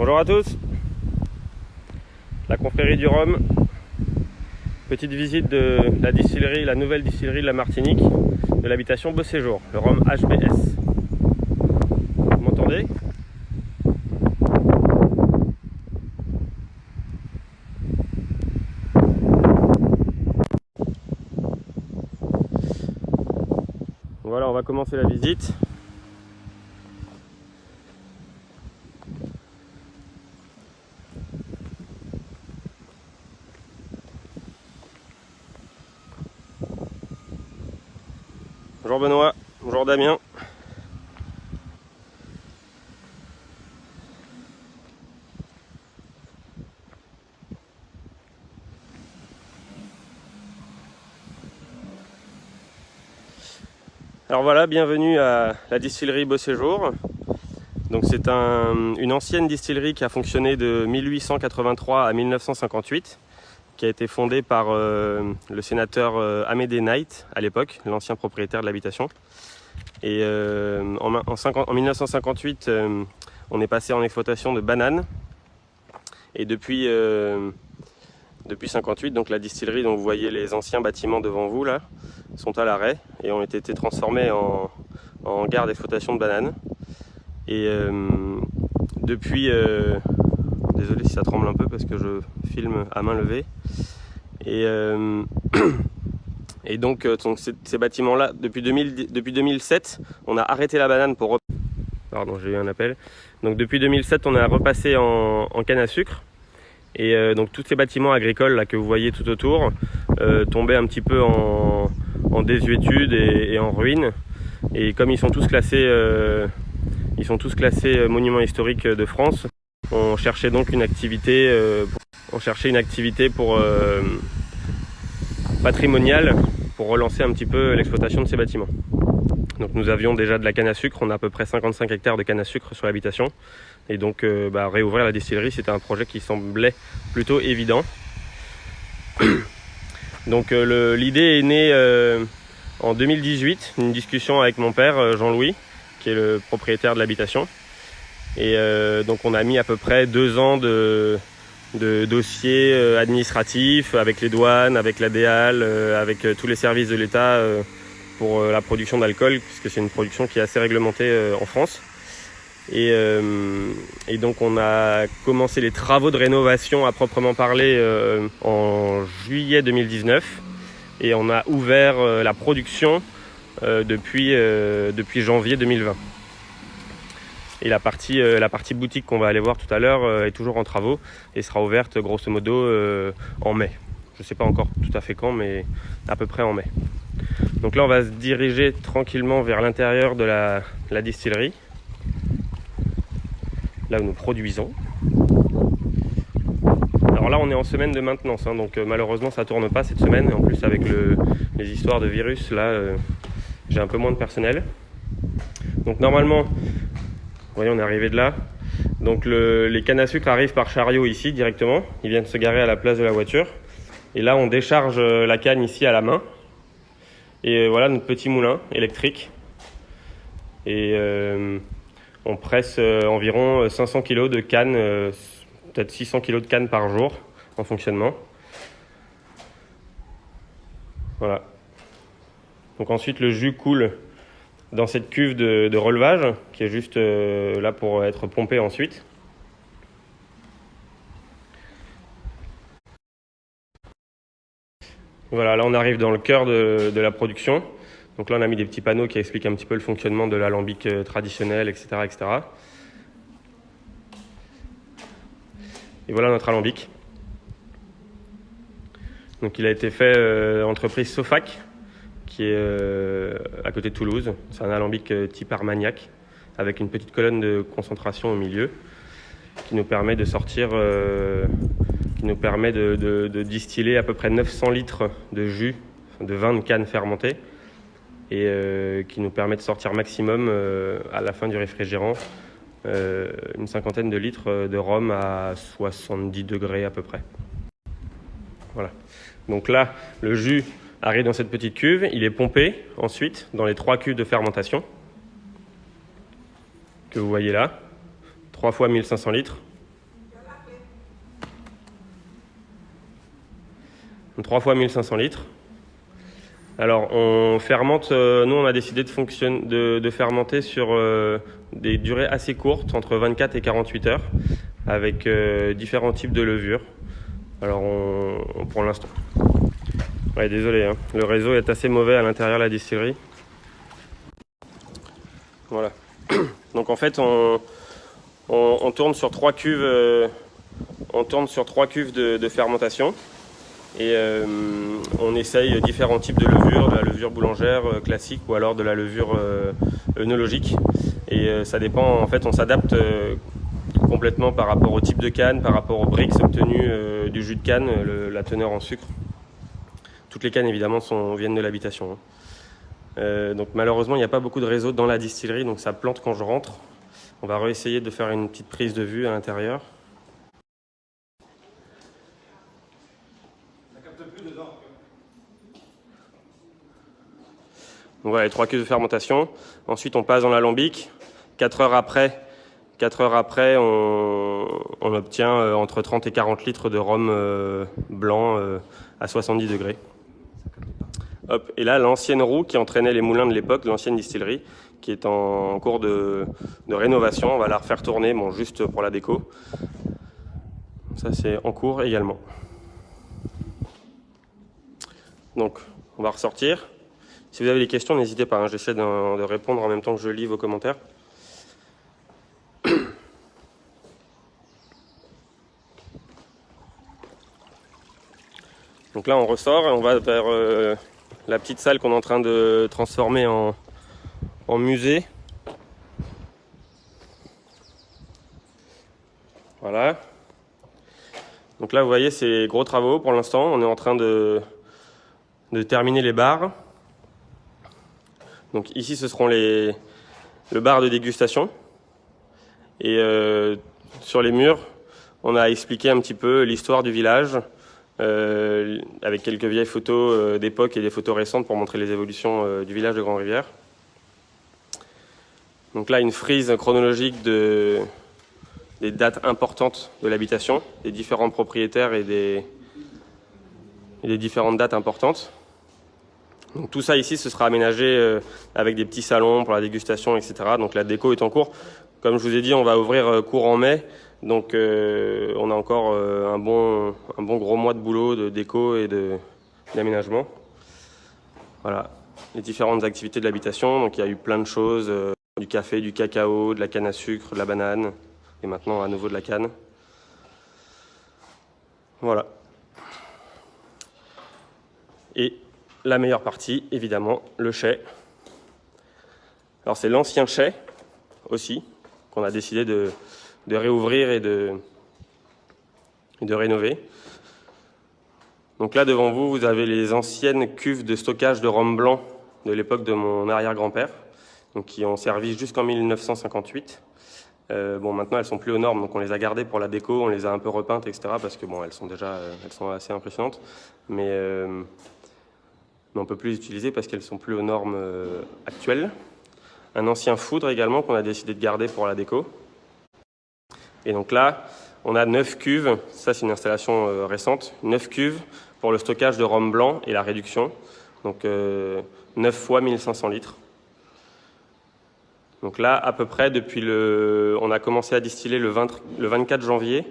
Bonjour à tous, la confrérie du rhum, petite visite de la distillerie, la nouvelle distillerie de la Martinique, de l'habitation Beau Séjour, le rhum HBS. Vous m'entendez? Voilà, on va commencer la visite. Bonjour Benoît, bonjour Damien. Alors voilà, bienvenue à la distillerie Beau Séjour. Donc c'est une ancienne distillerie qui a fonctionné de 1883 à 1958, qui a été fondée par le sénateur Amédée Knight à l'époque, l'ancien propriétaire de l'habitation. Et en 1958, on est passé en exploitation de bananes. Et depuis 58, donc la distillerie dont vous voyez les anciens bâtiments devant vous là, sont à l'arrêt et ont été transformés en gare d'exploitation de bananes. Et depuis, désolé si ça tremble un peu parce que je filme à main levée. Et donc ces bâtiments-là, depuis 2007, on a arrêté la banane pour... Pardon, j'ai eu un appel. Donc depuis 2007, on a repassé en canne à sucre. Et donc tous ces bâtiments agricoles là, que vous voyez tout autour tombaient un petit peu en désuétude et en ruine. Et comme ils sont tous classés monuments historiques de France, on cherchait donc une activité, patrimoniale pour relancer un petit peu l'exploitation de ces bâtiments. Donc nous avions déjà de la canne à sucre, on a à peu près 55 hectares de canne à sucre sur l'habitation. Et donc réouvrir la distillerie, c'était un projet qui semblait plutôt évident. Donc l'idée est née en 2018, une discussion avec mon père Jean-Louis, qui est le propriétaire de l'habitation. Et donc on a mis à peu près 2 ans de dossiers administratifs avec les douanes, avec la DEAL, avec tous les services de l'État pour la production d'alcool, puisque c'est une production qui est assez réglementée en France. Et donc on a commencé les travaux de rénovation à proprement parler en juillet 2019 et on a ouvert la production depuis janvier 2020. Et la partie boutique qu'on va aller voir tout à l'heure est toujours en travaux et sera ouverte grosso modo en mai. Je ne sais pas encore tout à fait quand, mais à peu près en mai. Donc là on va se diriger tranquillement vers l'intérieur de la distillerie. Là où nous produisons. Alors là on est en semaine de maintenance, hein, donc malheureusement ça tourne pas cette semaine. Et en plus avec les histoires de virus, là j'ai un peu moins de personnel. Donc normalement, vous voyez on est arrivé de là. Donc les cannes à sucre arrivent par chariot ici directement. Ils viennent se garer à la place de la voiture. Et là on décharge la canne ici à la main. Et voilà notre petit moulin électrique. Et on presse environ 500 kg de canne, peut-être 600 kg de canne par jour en fonctionnement. Voilà. Donc ensuite le jus coule dans cette cuve de relevage qui est juste là pour être pompé ensuite. Voilà, là on arrive dans le cœur de la production. Donc là on a mis des petits panneaux qui expliquent un petit peu le fonctionnement de l'alambic traditionnel, etc., etc. Et voilà notre alambic. Donc il a été fait entreprise Sofac, qui est à côté de Toulouse. C'est un alambic type Armagnac, avec une petite colonne de concentration au milieu, qui nous permet de sortir, qui nous permet de distiller à peu près 900 litres de jus de vin de canne fermenté. Et qui nous permet de sortir maximum à la fin du réfrigérant une cinquantaine de litres de rhum à 70 degrés à peu près. Voilà. Donc là, le jus arrive dans cette petite cuve, il est pompé ensuite dans les 3 cuves de fermentation que vous voyez là, 3 fois 1500 litres. Donc 3 fois 1500 litres. Alors on fermente, nous on a décidé de fermenter sur des durées assez courtes, entre 24 et 48 heures, avec différents types de levures. Alors pour l'instant. Ouais, désolé, hein. Le réseau est assez mauvais à l'intérieur de la distillerie. Voilà. Donc en fait on tourne sur 3 cuves, de fermentation. Et on essaye différents types de levures, de la levure boulangère classique ou alors de la levure œnologique. Et ça dépend, en fait on s'adapte complètement par rapport au type de canne, par rapport aux brix obtenus du jus de canne, la teneur en sucre. Toutes les cannes évidemment viennent de l'habitation. Donc malheureusement il n'y a pas beaucoup de réseau dans la distillerie, donc ça plante quand je rentre. On va réessayer de faire une petite prise de vue à l'intérieur. Donc voilà les 3 cuves de fermentation. Ensuite on passe dans l'alambic. 4 heures après, on obtient entre 30 et 40 litres de rhum blanc à 70 degrés. Hop. Et là l'ancienne roue qui entraînait les moulins de l'époque, l'ancienne distillerie, qui est en cours de rénovation. On va la refaire tourner, bon, juste pour la déco. Ça c'est en cours également. Donc on va ressortir. Si vous avez des questions, n'hésitez pas, hein. J'essaie de répondre en même temps que je lis vos commentaires. Donc là, on ressort et on va vers la petite salle qu'on est en train de transformer en musée. Voilà. Donc là, vous voyez, c'est gros travaux pour l'instant. On est en train de terminer les bars. Donc ici, ce seront le bar de dégustation. Et sur les murs, on a expliqué un petit peu l'histoire du village, avec quelques vieilles photos d'époque et des photos récentes pour montrer les évolutions du village de Grande-Rivière. Donc là, une frise chronologique des dates importantes de l'habitation, des différents propriétaires et des différentes dates importantes. Donc tout ça ici, ce sera aménagé avec des petits salons pour la dégustation, etc. Donc la déco est en cours. Comme je vous ai dit, on va ouvrir courant mai. Donc on a encore un bon gros mois de boulot de déco et d'aménagement. Voilà, les différentes activités de l'habitation. Donc il y a eu plein de choses, du café, du cacao, de la canne à sucre, de la banane, et maintenant à nouveau de la canne. Voilà. Et la meilleure partie, évidemment, le chai. Alors c'est l'ancien chai aussi, qu'on a décidé de réouvrir et de rénover. Donc là devant vous, vous avez les anciennes cuves de stockage de rhum blanc de l'époque de mon arrière-grand-père, donc qui ont servi jusqu'en 1958. Bon, maintenant elles sont plus aux normes, donc on les a gardées pour la déco, on les a un peu repeintes, etc. Parce que bon, elles sont assez impressionnantes, mais on ne peut plus les utiliser parce qu'elles sont plus aux normes actuelles. Un ancien foudre également qu'on a décidé de garder pour la déco. Et donc là, on a 9 cuves, ça c'est une installation récente, 9 cuves pour le stockage de rhum blanc et la réduction. Donc 9 fois 1500 litres. Donc là, à peu près, on a commencé à distiller le 24 janvier.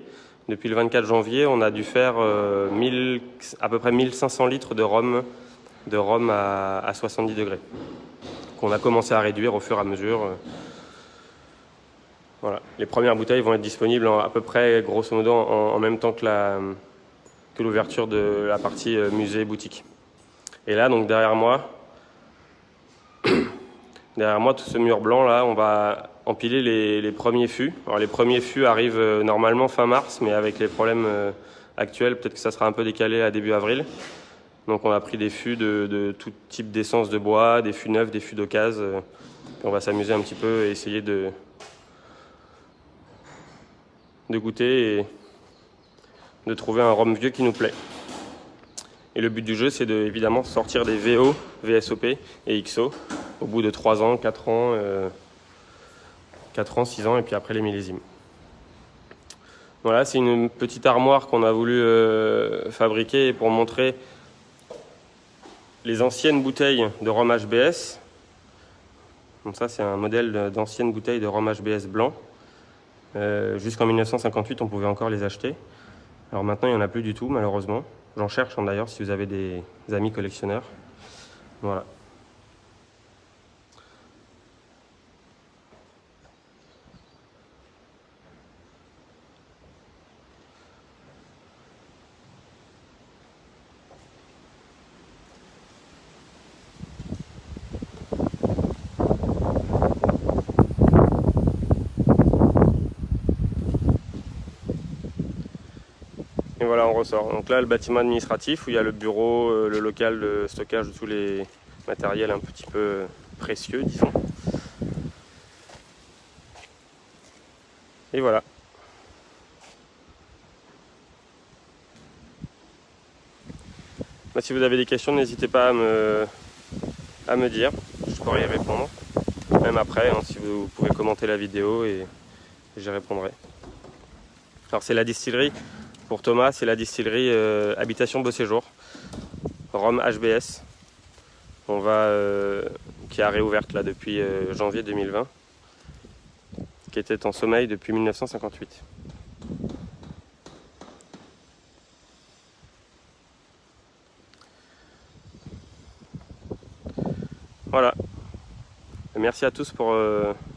Depuis le 24 janvier, on a dû faire à peu près 1500 litres de rhum à 70 degrés, qu'on a commencé à réduire au fur et à mesure. Voilà. Les premières bouteilles vont être disponibles à peu près, grosso modo, en même temps que l'ouverture de la partie musée-boutique. Et là, donc derrière moi, tout ce mur blanc là, on va empiler les premiers fûts. Alors les premiers fûts arrivent normalement fin mars, mais avec les problèmes actuels, peut-être que ça sera un peu décalé à début avril. Donc on a pris des fûts de tout type d'essence de bois, des fûts neufs, des fûts d'occasion. On va s'amuser un petit peu et essayer de goûter et de trouver un rhum vieux qui nous plaît. Et le but du jeu, c'est évidemment sortir des VO, VSOP et XO au bout de 3 ans, 4 ans, 6 ans et puis après les millésimes. Voilà, c'est une petite armoire qu'on a voulu fabriquer pour montrer les anciennes bouteilles de rhum HBS. Donc ça, c'est un modèle d'anciennes bouteilles de rhum HBS blanc. Jusqu'en 1958, on pouvait encore les acheter. Alors maintenant, il n'y en a plus du tout, malheureusement. J'en cherche d'ailleurs si vous avez des amis collectionneurs. Voilà. Et voilà, on ressort. Donc là, le bâtiment administratif où il y a le bureau, le local de stockage de tous les matériels un petit peu précieux, disons. Et voilà. Bah, si vous avez des questions, n'hésitez pas à me dire. Je pourrai y répondre. Même après, hein, si vous pouvez commenter la vidéo et j'y répondrai. Alors c'est la distillerie. Pour Thomas, c'est la distillerie Habitation Beau Séjour, rhum HBS, qui a réouverte là depuis janvier 2020, qui était en sommeil depuis 1958. Voilà. Merci à tous pour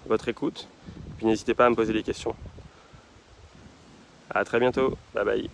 votre écoute. Puis n'hésitez pas à me poser des questions. À très bientôt. Bye bye.